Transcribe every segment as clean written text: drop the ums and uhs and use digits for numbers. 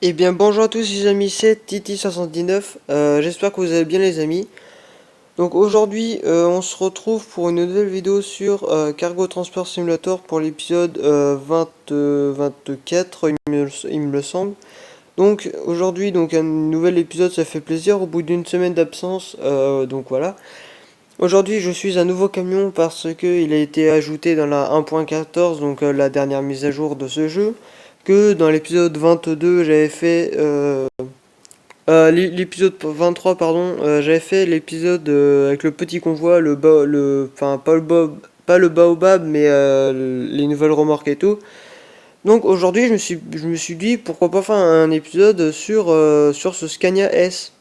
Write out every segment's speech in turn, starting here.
Eh bien bonjour à tous les amis, c'est Titi79, j'espère que vous allez bien les amis. Donc aujourd'hui on se retrouve pour une nouvelle vidéo sur Cargo Transport Simulator pour l'épisode 24 il me semble. Donc aujourd'hui donc un nouvel épisode, ça fait plaisir au bout d'une semaine d'absence, donc voilà. Aujourd'hui je suis un nouveau camion parce que il a été ajouté dans la 1.14, donc la dernière mise à jour de ce jeu. Que dans l'épisode 22 j'avais fait l'épisode 23, pardon, j'avais fait l'épisode avec le petit convoi, enfin pas le baobab, mais les nouvelles remorques et tout. Donc aujourd'hui, je me suis dit pourquoi pas faire un épisode sur ce Scania S.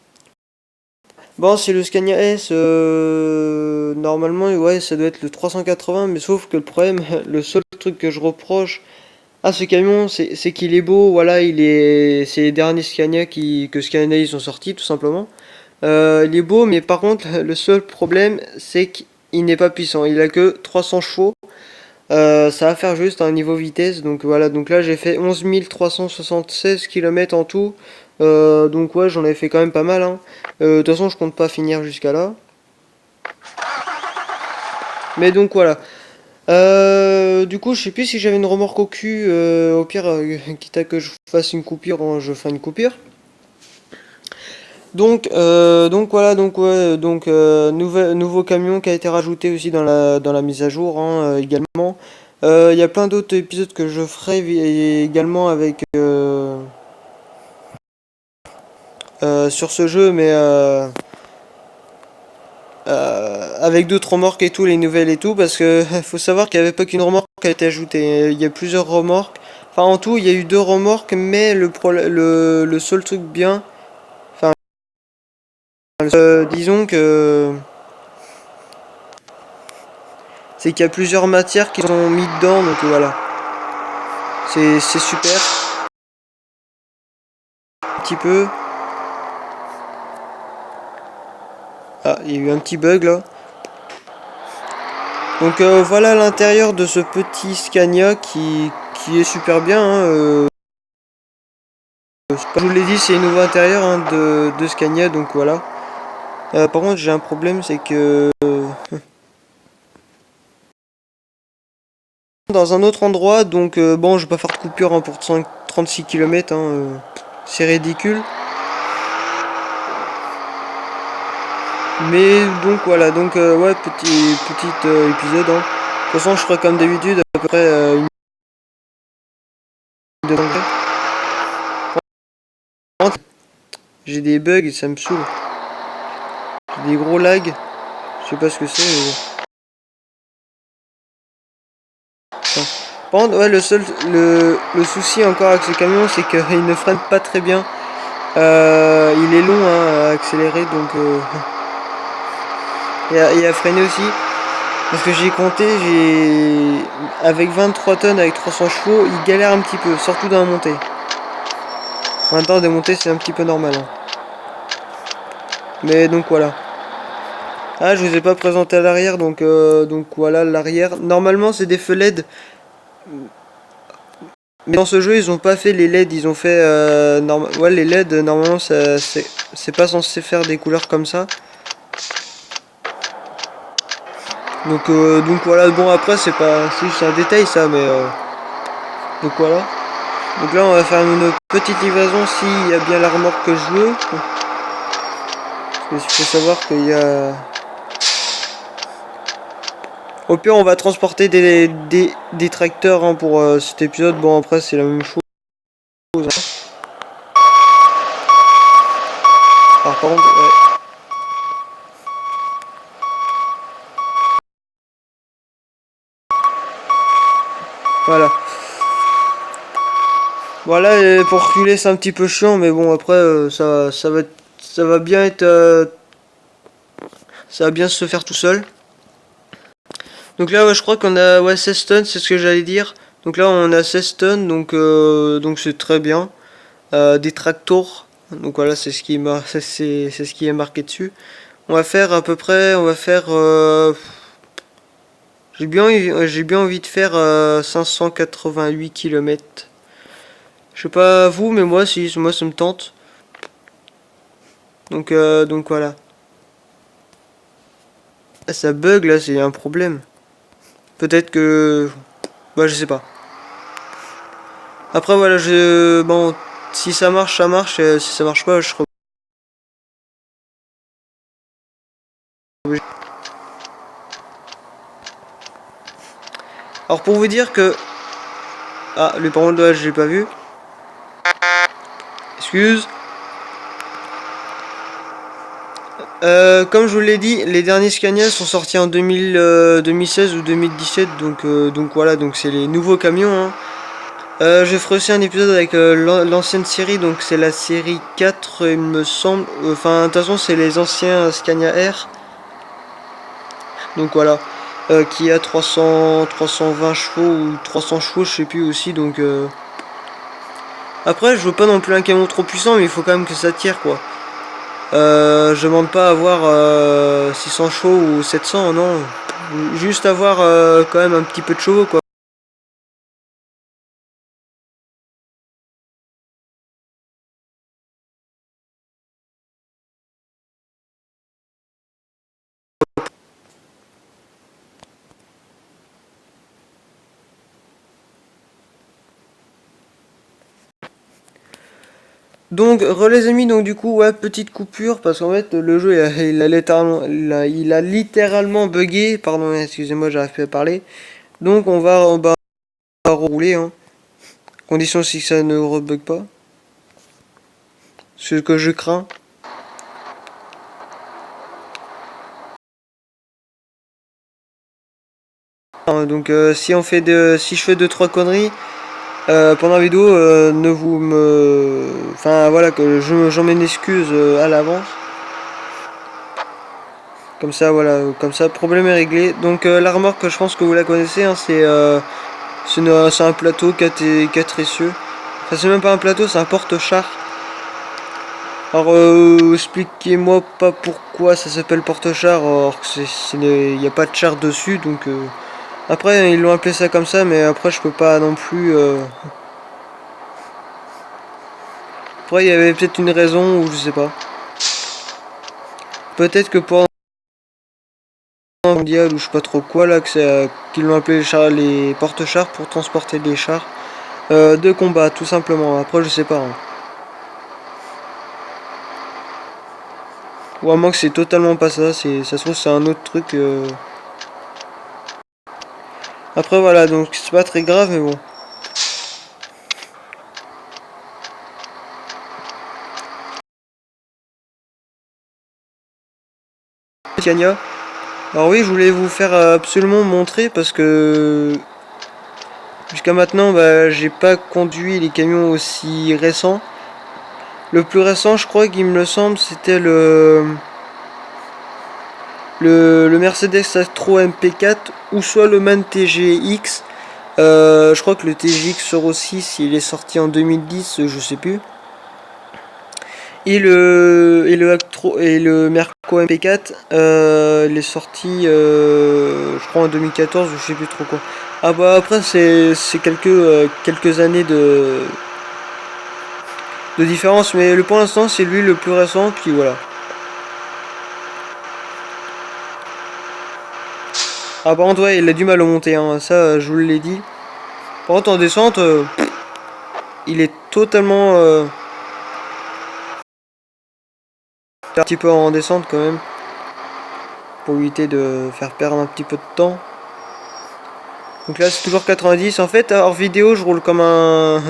Bon, c'est le Scania S, normalement, ouais, ça doit être le 380, mais sauf que le problème, le seul truc que je reproche à ce camion, c'est qu'il est beau, voilà, c'est les derniers Scania que Scania ils ont sortis, tout simplement. Il est beau, mais par contre, le seul problème, c'est qu'il n'est pas puissant. Il a que 300 chevaux. Ça va faire juste un niveau vitesse. Donc voilà, donc là j'ai fait 11 376 km en tout. Donc ouais, j'en ai fait quand même pas mal, hein. De toute façon, je compte pas finir jusqu'à là. Mais donc voilà. Du coup, je sais plus si j'avais une remorque au cul. Au pire, quitte à que je fasse une coupure, hein, je fais une coupure. Donc voilà, donc ouais, donc nouveau camion qui a été rajouté aussi dans la mise à jour, hein, également. Il y a plein d'autres épisodes que je ferai également avec sur ce jeu, mais avec d'autres remorques et tout, les nouvelles et tout, parce que faut savoir qu'il n'y avait pas qu'une remorque qui a été ajoutée. Il y a plusieurs remorques. Enfin, en tout, il y a eu deux remorques, mais le seul truc bien, enfin, disons que c'est qu'il y a plusieurs matières qui sont mis dedans, donc voilà. C'est super. Un petit peu. Ah, il y a eu un petit bug là. Donc voilà l'intérieur de ce petit Scania qui est super bien, hein, comme je vous l'ai dit, c'est un nouveau intérieur, hein, de Scania, donc voilà. Par contre, j'ai un problème, c'est que dans un autre endroit, donc bon, je vais pas faire de coupure, hein, pour 36 km, hein, c'est ridicule. Mais donc voilà, donc ouais, petit épisode, hein. De toute façon, je ferai comme d'habitude à peu près une minute de congrès. J'ai des bugs et ça me saoule. J'ai des gros lags. Je sais pas ce que c'est, mais bon. Enfin, par contre, ouais, le souci encore avec ce camion, c'est qu'il ne freine pas très bien. Il est long, hein, à accélérer, donc et à freiner aussi. Parce que j'ai compté, avec 23 tonnes, avec 300 chevaux, il galère un petit peu, surtout dans la montée. En même temps, des montées, c'est un petit peu normal, hein. Mais donc voilà. Ah, je vous ai pas présenté à l'arrière, donc voilà l'arrière. Normalement, c'est des feux LED. Mais dans ce jeu, ils ont pas fait les LED, ils ont fait ouais, les LED. Normalement, c'est pas censé faire des couleurs comme ça. Donc voilà. Bon, après, c'est juste un détail ça, mais donc voilà. Donc là, on va faire une petite livraison s'il y a bien la remorque que je veux. Parce qu'il faut savoir qu'il y a. Au pire, on va transporter des tracteurs, hein, pour cet épisode. Bon, après, c'est la même chose, hein. Alors, par contre, ouais, voilà. Voilà, et pour reculer, c'est un petit peu chiant, mais bon, après, ça va bien être, ça va bien se faire tout seul. Donc là, ouais, je crois qu'on a, ouais, 16 tonnes, c'est ce que j'allais dire. Donc là, on a 16 tonnes, donc c'est très bien. Des tractors, donc voilà, c'est ce qui est marqué dessus. On va faire à peu près, on va faire, j'ai bien envie de faire 588 km. Je sais pas vous, mais moi si, moi ça me tente. Donc voilà. Ah, ça bug là, c'est un problème. Peut-être que... Bah je sais pas. Après voilà, bon, si ça marche, ça marche. Si ça marche pas, je serai obligé. Alors pour vous dire que... Ah, les paroles de j'ai pas vu. Excuse. Comme je vous l'ai dit, les derniers Scania sont sortis en 2016 ou 2017, donc voilà, donc c'est les nouveaux camions, hein. Je ferai aussi un épisode avec l'ancienne série, donc c'est la série 4 il me semble. Enfin, de toute façon, c'est les anciens Scania R. Donc voilà, qui a 320 chevaux ou 300 chevaux, je sais plus aussi. Après, je veux pas non plus un camion trop puissant, mais il faut quand même que ça tire quoi. Je demande pas avoir 600 chevaux ou 700, non. Juste avoir quand même un petit peu de chevaux quoi. Donc, les amis, donc du coup, ouais, petite coupure, parce qu'en fait, le jeu, il a littéralement bugué, pardon, excusez-moi, j'arrive plus à parler. Donc, on va rouler, hein. Condition si ça ne rebug pas. Ce que je crains. Donc, si je fais deux trois conneries pendant la vidéo, ne vous me, enfin voilà, que j'en mets une excuse à l'avance. Comme ça, voilà, comme ça, problème est réglé. Donc, la remorque, je pense que vous la connaissez, hein, c'est un plateau 4 essieux. Enfin, c'est même pas un plateau, c'est un porte-char. Alors, expliquez-moi pas pourquoi ça s'appelle porte-char, alors que il n'y a pas de char dessus, donc... Après, ils l'ont appelé ça comme ça, mais après, je peux pas non plus... Après, il y avait peut-être une raison, ou je sais pas. Peut-être que pour mondial ou je sais pas trop quoi là qu'ils l'ont appelé les porte-chars pour transporter des chars de combat tout simplement. Après je sais pas, hein. Ou à moins que c'est totalement pas ça, ça se trouve c'est un autre truc. Après voilà, donc c'est pas très grave mais bon. Scania. Alors oui, je voulais vous faire absolument montrer parce que jusqu'à maintenant bah, j'ai pas conduit les camions aussi récents. Le plus récent je crois qu'il me semble c'était le Mercedes Astro MP4 ou soit le MAN TGX. Je crois que le TGX Euro 6 il est sorti en 2010, je sais plus. Et le Merco MP4 il est sorti je crois en 2014 je sais plus trop quoi. Ah bah après c'est quelques années de différence mais pour l'instant c'est lui le plus récent puis voilà. Ah par contre ouais il a du mal à monter hein, ça je vous l'ai dit. Par contre en descente il est totalement un petit peu en descente quand même pour éviter de faire perdre un petit peu de temps. Donc là c'est toujours 90. En fait hors vidéo je roule comme un...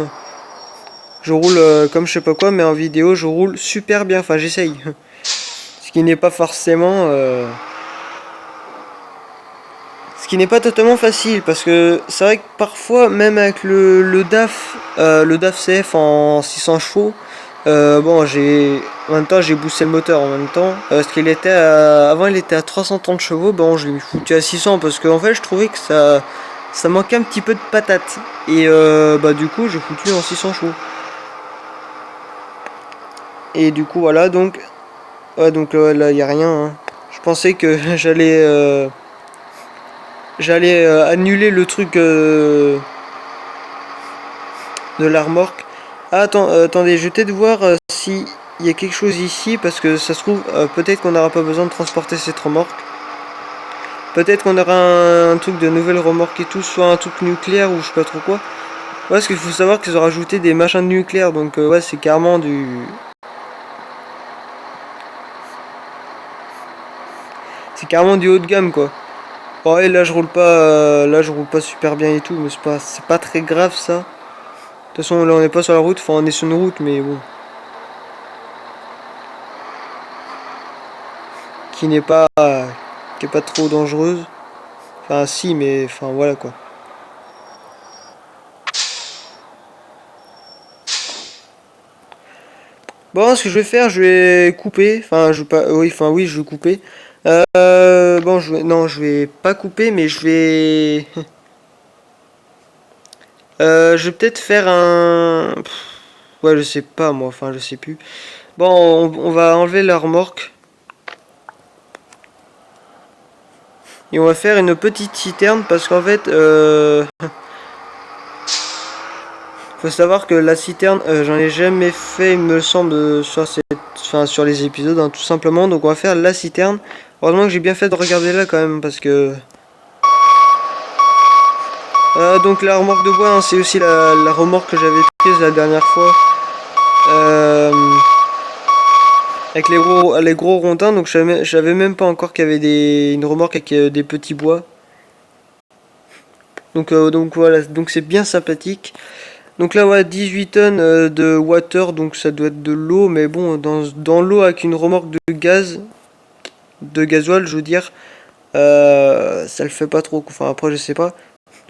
Je roule comme je sais pas quoi mais en vidéo je roule super bien. Enfin j'essaye. Ce qui n'est pas forcément... Ce qui n'est pas totalement facile parce que c'est vrai que parfois même avec le DAF CF en 600 chevaux, bon en même temps j'ai boosté le moteur en même temps parce qu'il était avant il était à 330 chevaux, bon je l'ai foutu à 600 parce qu'en fait je trouvais que ça manquait un petit peu de patate et bah du coup j'ai foutu en 600 chevaux et du coup voilà donc ouais, donc là il y a rien, hein. Je pensais que j'allais annuler le truc de la remorque. Ah, attendez, je vais peut-être voir si il y a quelque chose ici, parce que ça se trouve, peut-être qu'on n'aura pas besoin de transporter cette remorque. Peut-être qu'on aura un truc de nouvelle remorque et tout, soit un truc nucléaire ou je sais pas trop quoi. Ouais, parce qu'il faut savoir qu'ils ont rajouté des machins de nucléaire, donc ouais, c'est carrément du... C'est carrément du haut de gamme, quoi. Bon, ouais, là je roule pas super bien et tout, mais c'est pas très grave ça. De toute façon, là on n'est pas sur la route, enfin on est sur une route, mais bon. Qui n'est pas, qui est pas trop dangereuse. Enfin si, mais enfin voilà quoi. Bon, ce que je vais faire, je vais couper. Enfin, je vais pas. Oui, enfin oui, je vais couper. Bon, non, je vais pas couper, mais je vais. Je vais peut-être faire un. Ouais, je sais pas moi. Enfin, je sais plus. Bon, on va enlever la remorque et on va faire une petite citerne parce qu'en fait, faut savoir que la citerne, j'en ai jamais fait, il me semble, sur les épisodes, hein, tout simplement. Donc on va faire la citerne. Heureusement que j'ai bien fait de regarder là quand même, parce que... donc la remorque de bois, hein, c'est aussi la remorque que j'avais prise la dernière fois. Avec les gros rondins, donc je savais même pas encore qu'il y avait une remorque avec des petits bois. Donc voilà, donc c'est bien sympathique. Donc là, ouais, 18 tonnes de water, donc ça doit être de l'eau, mais bon, dans l'eau avec une remorque de gasoil, je veux dire, ça le fait pas trop. Enfin, après, je sais pas.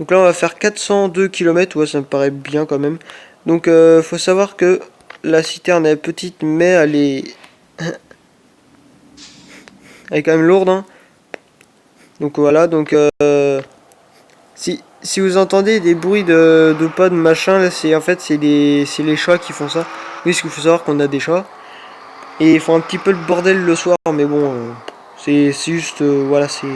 Donc là, on va faire 402 km, ouais, ça me paraît bien quand même. Donc, faut savoir que la citerne est petite, mais elle est quand même lourde, hein. Donc voilà, donc si vous entendez des bruits de pas de machin, là, c'est en fait c'est les chats qui font ça. Oui, parce qu'il faut savoir qu'on a des chats. Et ils font un petit peu le bordel le soir, mais bon, c'est juste, voilà, c'est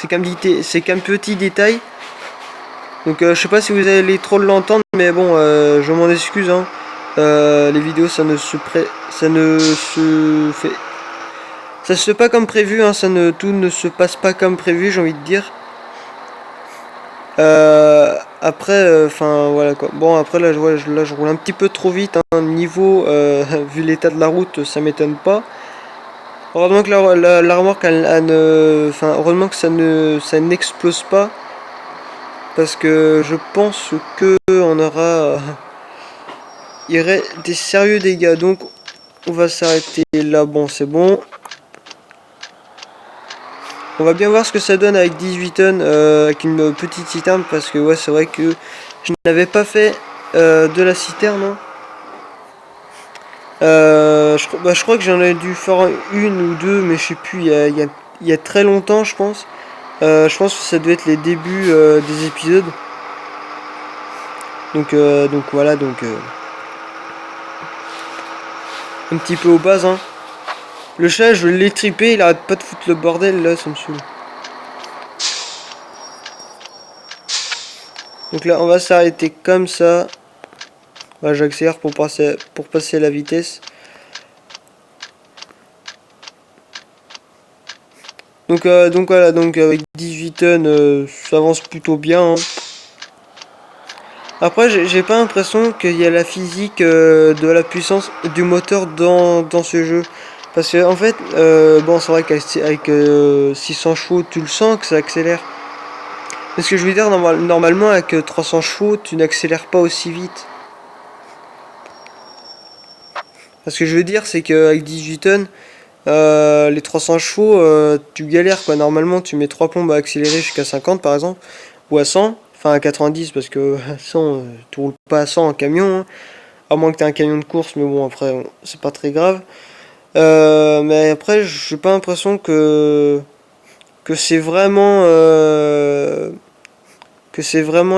qu'un petit détail. Donc je sais pas si vous allez trop l'entendre, mais bon, je m'en excuse, hein. Les vidéos, ça ne se fait, ça se fait pas comme prévu, hein. Tout ne se passe pas comme prévu, j'ai envie de dire. Après, enfin voilà quoi. Bon, après là, je roule un petit peu trop vite, hein. Niveau, vu l'état de la route, ça m'étonne pas. Heureusement que la remorque, enfin, heureusement que ça n'explose pas. Parce que je pense que on aura, il y aurait des sérieux dégâts. Donc, on va s'arrêter là. Bon, c'est bon. On va bien voir ce que ça donne avec 18 tonnes, avec une petite citerne. Parce que, ouais, c'est vrai que je n'avais pas fait de la citerne, hein. Je crois que j'en ai dû faire une ou deux, mais je sais plus, il y a très longtemps, je pense. Je pense que ça devait être les débuts des épisodes. Donc voilà, un petit peu aux bases, hein. Le chat, je vais l'étriper, il arrête pas de foutre le bordel là, ça me saoule. Donc là, on va s'arrêter comme ça. Bah, j'accélère pour passer la vitesse. Donc voilà, donc avec 18 tonnes, ça avance plutôt bien, hein. Après, j'ai pas l'impression qu'il y a la physique de la puissance du moteur dans ce jeu. Parce que en fait, bon, c'est vrai qu'avec 600 chevaux, tu le sens que ça accélère. Mais ce que je veux dire, normalement, avec 300 chevaux, tu n'accélères pas aussi vite. Ce que je veux dire, c'est qu'avec 18 tonnes, les 300 chevaux, tu galères quoi. Normalement, tu mets 3 plombes à accélérer jusqu'à 50 par exemple, ou à 100, enfin à 90 parce que à 100, tu roules pas à 100 en camion, hein. À moins que tu aies un camion de course, mais bon, après, c'est pas très grave. Mais après, j'ai pas l'impression que c'est vraiment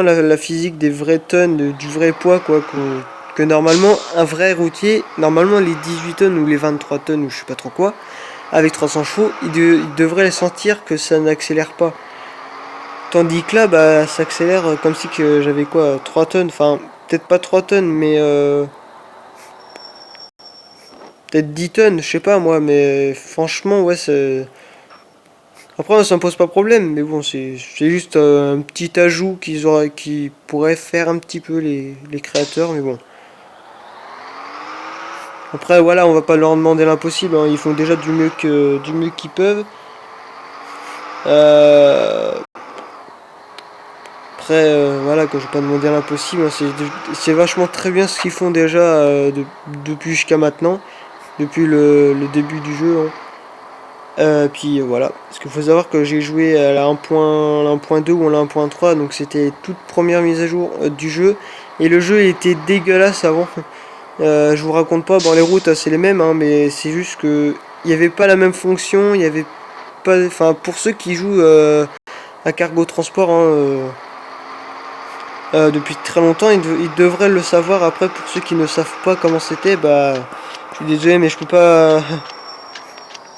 la physique des vraies tonnes, du vrai poids quoi, que normalement un vrai routier, normalement les 18 tonnes ou les 23 tonnes ou je sais pas trop quoi, avec 300 chevaux, il devrait les sentir que ça n'accélère pas. Tandis que là, bah, ça accélère comme si que j'avais quoi, 3 tonnes, enfin, peut-être pas 3 tonnes, mais peut-être 10 tonnes, je sais pas moi, mais franchement, ouais, c'est... Après, ça me pose pas problème, mais bon, c'est juste un petit ajout qui pourraient faire un petit peu les créateurs, mais bon. Après, voilà, on va pas leur demander l'impossible, hein, ils font déjà du mieux qu'ils peuvent. Euh, Après, voilà, quand je vais pas demander l'impossible, hein, c'est vachement très bien ce qu'ils font déjà depuis jusqu'à maintenant, depuis le début du jeu, hein. Puis voilà, parce qu'il faut savoir que j'ai joué à la 1.2 ou à la 1.3, donc c'était toute première mise à jour du jeu, et le jeu était dégueulasse avant. Je vous raconte pas, bon les routes c'est les mêmes, hein, mais c'est juste que il n'y avait pas la même fonction, il y avait pas, enfin pour ceux qui jouent à Cargo Transport, hein, depuis très longtemps, ils devraient le savoir. Après, pour ceux qui ne savent pas comment c'était, bah je suis désolé, mais je peux pas.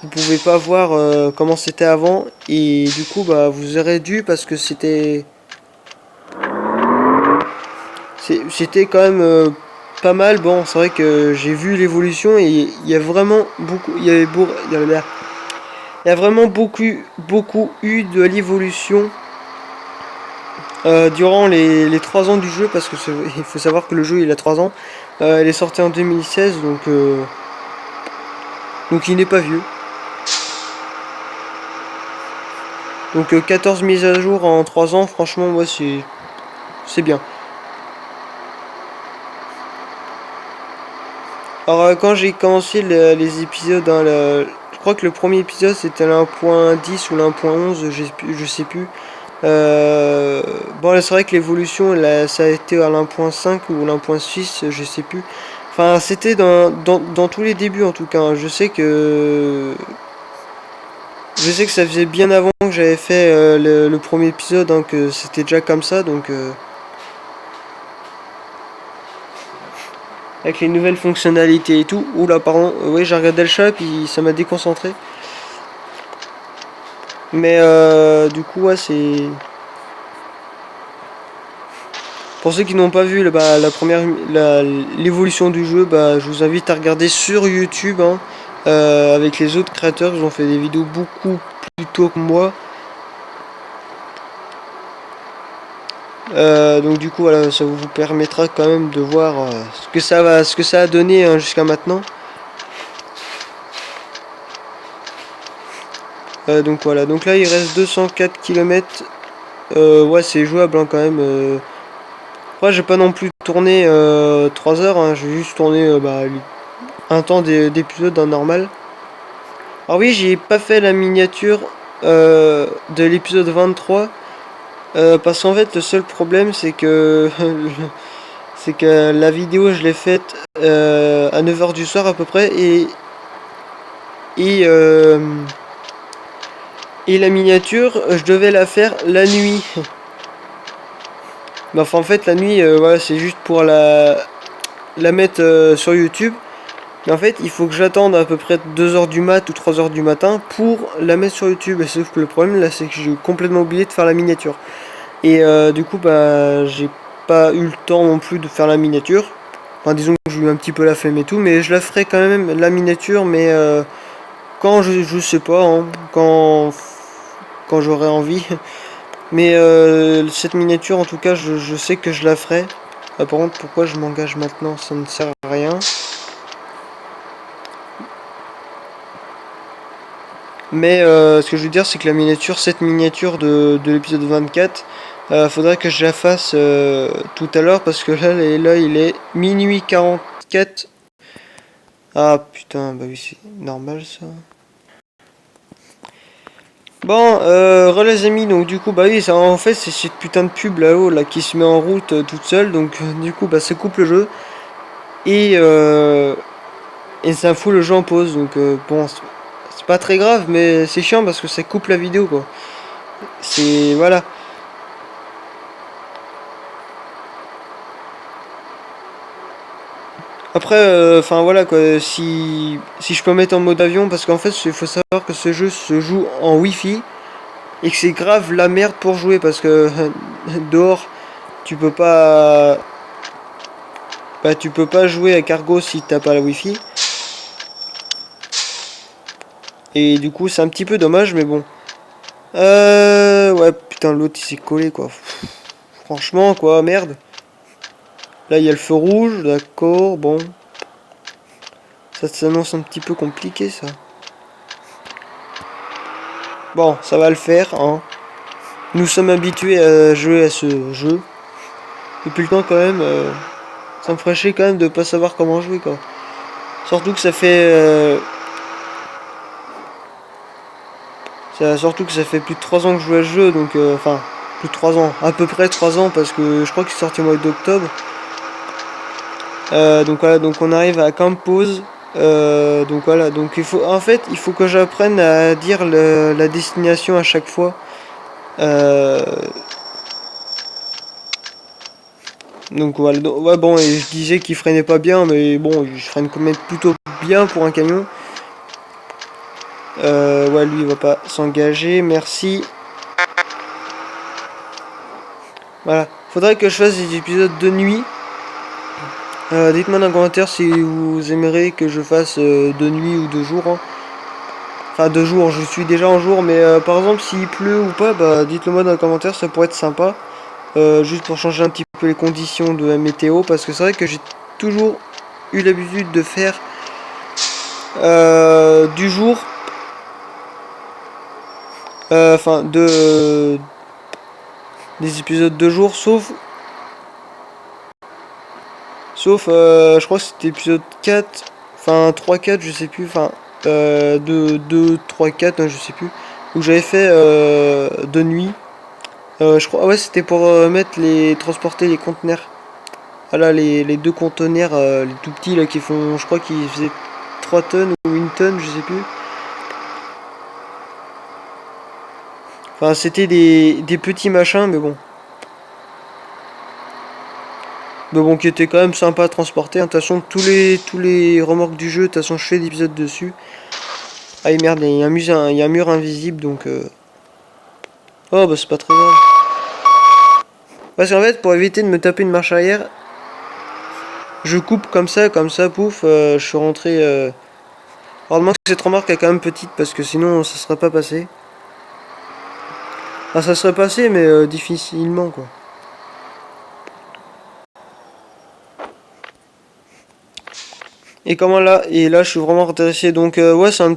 Vous pouvez pas voir comment c'était avant, et du coup bah vous aurez dû, parce que c'était quand même pas mal. Bon, c'est vrai que j'ai vu l'évolution, et il y a vraiment beaucoup, il y a vraiment beaucoup eu de l'évolution durant les 3 ans du jeu, parce que il faut savoir que le jeu il a 3 ans. Il est sorti en 2016, donc il n'est pas vieux. Donc 14 mises à jour en 3 ans, franchement, moi c'est bien. Alors quand j'ai commencé les épisodes, hein, je crois que le premier épisode c'était l'1.10 ou l'1.11, je sais plus. Bon, c'est vrai que l'évolution, là, ça a été à l'1.5 ou l'1.6, je sais plus. Enfin, c'était dans tous les débuts en tout cas, hein. Je sais que ça faisait bien avant que j'avais fait le premier épisode, hein, que c'était déjà comme ça, donc avec les nouvelles fonctionnalités et tout. Oula, pardon, oui, j'ai regardé le chat puis ça m'a déconcentré. Mais du coup, ouais, c'est... Pour ceux qui n'ont pas vu bah, l'évolution du jeu, bah, je vous invite à regarder sur YouTube, hein, avec les autres créateurs. Ils ont fait des vidéos beaucoup plus tôt que moi. Donc du coup, voilà, ça vous permettra quand même de voir ce que ça a donné, hein, jusqu'à maintenant. Donc voilà, donc là il reste 204 km. Ouais, c'est jouable, hein, quand même. Après, j'ai pas non plus tourné 3 heures, hein, j'ai juste tourné bah, un temps d'épisode en normal. Alors oui, j'ai pas fait la miniature de l'épisode 23, parce qu'en fait le seul problème c'est que c'est que la vidéo je l'ai faite à 9 h du soir à peu près, et, euh, et la miniature je devais la faire la nuit. Mais enfin en fait la nuit, voilà, c'est juste pour la mettre sur YouTube. Mais en fait, il faut que j'attende à peu près 2 heures du mat ou 3 heures du matin pour la mettre sur YouTube. Et sauf que le problème là, c'est que j'ai complètement oublié de faire la miniature. Et du coup, bah, j'ai pas eu le temps non plus de faire la miniature. Enfin, disons que j'ai eu un petit peu la flemme et tout, mais je la ferai quand même, la miniature, mais quand je sais pas, hein, quand j'aurai envie. Mais cette miniature, en tout cas, je sais que je la ferai. Par contre, pourquoi je m'engage maintenant, ça ne sert à rien. Mais ce que je veux dire, c'est que cette miniature de l'épisode 24, faudrait que je la fasse tout à l'heure, parce que là, il est minuit 44. Ah putain, bah oui, c'est normal ça. Bon, les amis, donc du coup, bah oui, ça, en fait, c'est cette putain de pub là-haut là, qui se met en route toute seule, donc du coup, bah ça coupe le jeu. Et, ça fout le jeu en pause, donc bon, c'est pas très grave, mais c'est chiant parce que ça coupe la vidéo, quoi. C'est... Voilà. Après, enfin voilà quoi, si je peux mettre en mode avion, parce qu'en fait, il faut savoir que ce jeu se joue en Wi-Fi. et que c'est grave la merde pour jouer parce que dehors tu peux pas jouer à Cargo si t'as pas la wifi. Et du coup c'est un petit peu dommage mais bon. Ouais putain l'autre il s'est collé quoi. Franchement quoi merde. Là il y a le feu rouge, d'accord, bon. Ça s'annonce un petit peu compliqué ça. Bon ça va le faire hein. Nous sommes habitués à jouer à ce jeu. Depuis le temps quand même, ça me ferait chier quand même de pas savoir comment jouer quoi. Surtout que ça fait surtout que ça fait plus de 3 ans que je joue à ce jeu, donc enfin plus de 3 ans, à peu près 3 ans parce que je crois qu'il est sorti au mois d'octobre. Donc voilà, donc on arrive à Camp Pause. Donc voilà, donc il faut en fait il faut que j'apprenne à dire la destination à chaque fois. Donc voilà, ouais bon et je disais qu'il freinait pas bien mais bon je freine quand même plutôt bien pour un camion. Ouais lui il va pas s'engager, merci. Voilà, faudrait que je fasse des épisodes de nuit. Dites-moi dans les commentaires si vous aimeriez que je fasse de nuit ou de jour. Hein. Enfin de jour, je suis déjà en jour, mais par exemple s'il pleut ou pas, bah dites-le moi dans les commentaires, ça pourrait être sympa. Juste pour changer un petit peu les conditions de la météo, parce que c'est vrai que j'ai toujours eu l'habitude de faire du jour. Enfin des épisodes de jour, sauf je crois que c'était épisode 4, enfin 3-4, je sais plus, enfin 2, 3, 4, je sais plus, où j'avais fait de nuit. Je crois, ouais, c'était pour transporter les conteneurs. Voilà, les deux conteneurs, les tout petits là qui font, je crois qu'ils faisaient 3 tonnes ou 1 tonne, je sais plus. Enfin, c'était des petits machins, mais bon. Mais bon, qui était quand même sympa à transporter. De toute façon, tous les remorques du jeu, de toute façon, je fais des épisodes dessus. Ah, et merde, il y a un mur invisible, donc... Oh, bah c'est pas très grave. Parce qu'en fait, pour éviter de me taper une marche arrière, je coupe comme ça, pouf, je suis rentré... Heureusement que cette remorque est quand même petite, parce que sinon, ça serait pas passé. Enfin, ça serait passé, mais difficilement, quoi. Et comment là, et là je suis vraiment intéressé. Donc ouais c'est un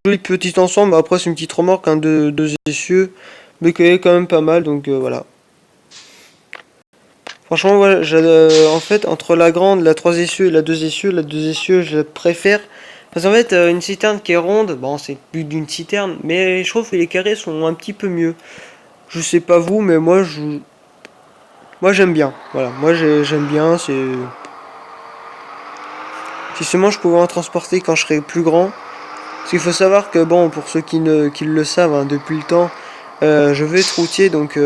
joli petit ensemble. Après c'est une petite remorque, hein, deux essieux, mais qui est quand même pas mal. Donc voilà. Franchement voilà, en fait entre la grande, la 3 essieux et la 2 essieux je préfère. Parce qu'en fait une citerne qui est ronde, bon c'est plus d'une citerne, mais je trouve que les carrés sont un petit peu mieux. Je sais pas vous, mais moi j'aime bien. Voilà, moi j'aime bien. Si seulement je pouvais en transporter quand je serais plus grand. Parce qu'il faut savoir que, bon, pour ceux qui le savent, hein, depuis le temps, je veux être routier, donc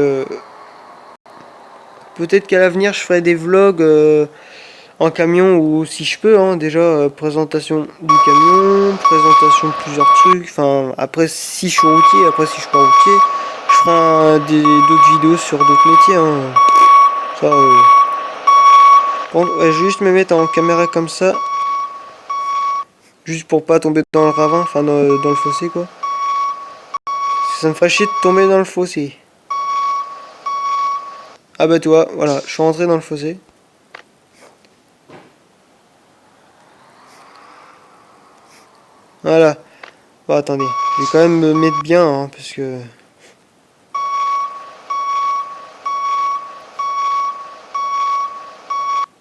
peut-être qu'à l'avenir je ferai des vlogs en camion ou si je peux, hein, déjà présentation du camion, présentation de plusieurs trucs, enfin après si je suis routier, après si je suis pas routier, je ferai d'autres vidéos sur d'autres métiers. Hein. Ça, bon, ouais, je vais juste me mettre en caméra comme ça, juste pour pas tomber dans le ravin, enfin dans le fossé quoi. Ça me ferait chier de tomber dans le fossé. Ah bah toi, voilà, je suis rentré dans le fossé. Voilà. Bon attendez, je vais quand même me mettre bien, hein, parce que...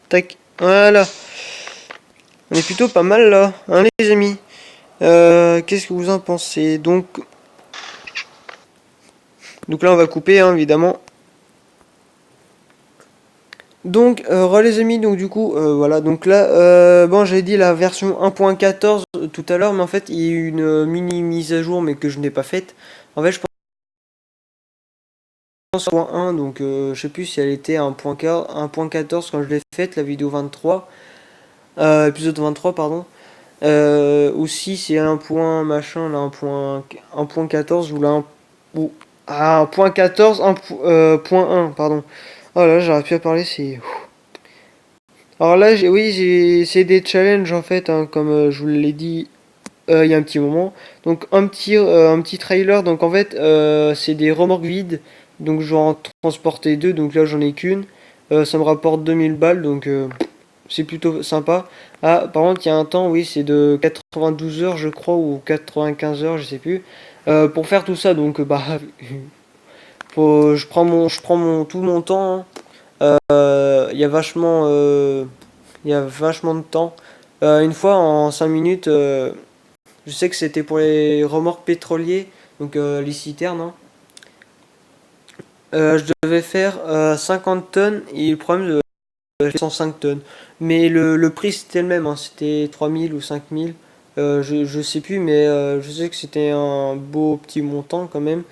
Tac, voilà. On est plutôt pas mal là, hein les amis. Qu'est-ce que vous en pensez? Donc là on va couper, hein, évidemment. Donc, les amis, donc du coup, voilà, donc là, bon, j'avais dit la version 1.14 tout à l'heure, mais en fait, il y a eu une mini mise à jour, mais que je n'ai pas faite. En fait, je pense 1.1, donc je sais plus si elle était à 1.14 quand je l'ai faite, la vidéo 23, épisode 23, pardon. Ou si c'est un point machin, là, 1.14 ou là, ou Ah, point 14, point 1, pardon. Oh là, j'aurais pu à parler, c'est... Alors là, c'est des challenges en fait, hein, comme je vous l'ai dit il y a un petit moment. Donc un petit trailer, donc en fait c'est des remorques vides, donc je vais en transporter deux, donc là j'en ai qu'une. Ça me rapporte 2000 balles, donc c'est plutôt sympa. Ah, par contre, il y a un temps, oui, c'est de 92 heures, je crois, ou 95 heures, je sais plus. Pour faire tout ça, donc bah, je prends tout mon temps, hein. Il y a vachement de temps. Une fois, en 5 minutes, je sais que c'était pour les remorques pétroliers, donc les citernes, hein. Je devais faire 50 tonnes et le problème, j'ai fait 105 tonnes. Mais le prix c'était le même, hein, c'était 3000 ou 5000. Je sais plus, mais je sais que c'était un beau petit montant quand même.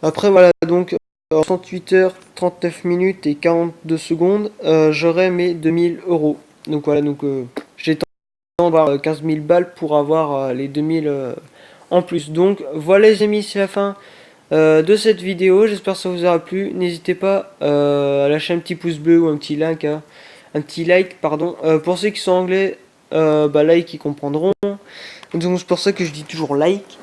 Après, voilà, donc en 38 heures, 39 minutes et 42 secondes, j'aurai mes 2000 euros. Donc voilà, donc j'ai tenté d'avoir 15 000 balles pour avoir les 2000 en plus. Donc voilà les amis, c'est la fin de cette vidéo. J'espère que ça vous aura plu. N'hésitez pas à lâcher un petit pouce bleu ou un petit like, hein. Un petit like, pardon. Pour ceux qui sont anglais, bah like, ils comprendront. Donc c'est pour ça que je dis toujours like.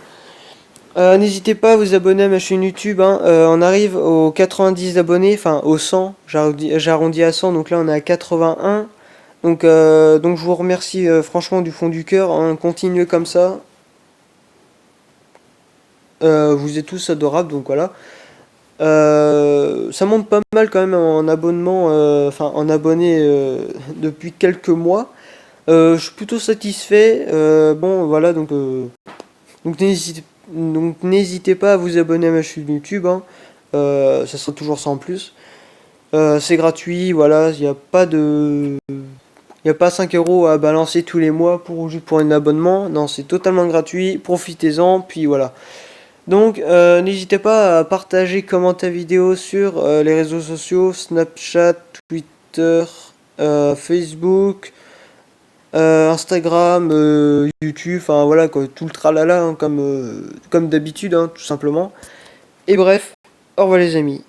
N'hésitez pas à vous abonner à ma chaîne YouTube, hein. On arrive aux 90 abonnés, enfin aux 100. J'ai arrondi à 100, donc là on est à 81. Donc je vous remercie franchement du fond du cœur, hein. Continuez comme ça. Vous êtes tous adorables, donc voilà. Ça monte pas mal quand même en abonnement, enfin en abonnés depuis quelques mois. Je suis plutôt satisfait. Bon, voilà, donc n'hésitez pas à vous abonner à ma chaîne YouTube, hein. Ça sera toujours ça en plus. C'est gratuit, voilà, il y a pas 5 euros à balancer tous les mois juste pour un abonnement. Non, c'est totalement gratuit. Profitez-en, puis voilà. Donc, n'hésitez pas à partager, commenter la vidéo sur les réseaux sociaux, Snapchat, Twitter, Facebook, Instagram, YouTube, enfin voilà quoi, tout le tralala, hein, comme d'habitude, hein, tout simplement. Et bref, au revoir les amis.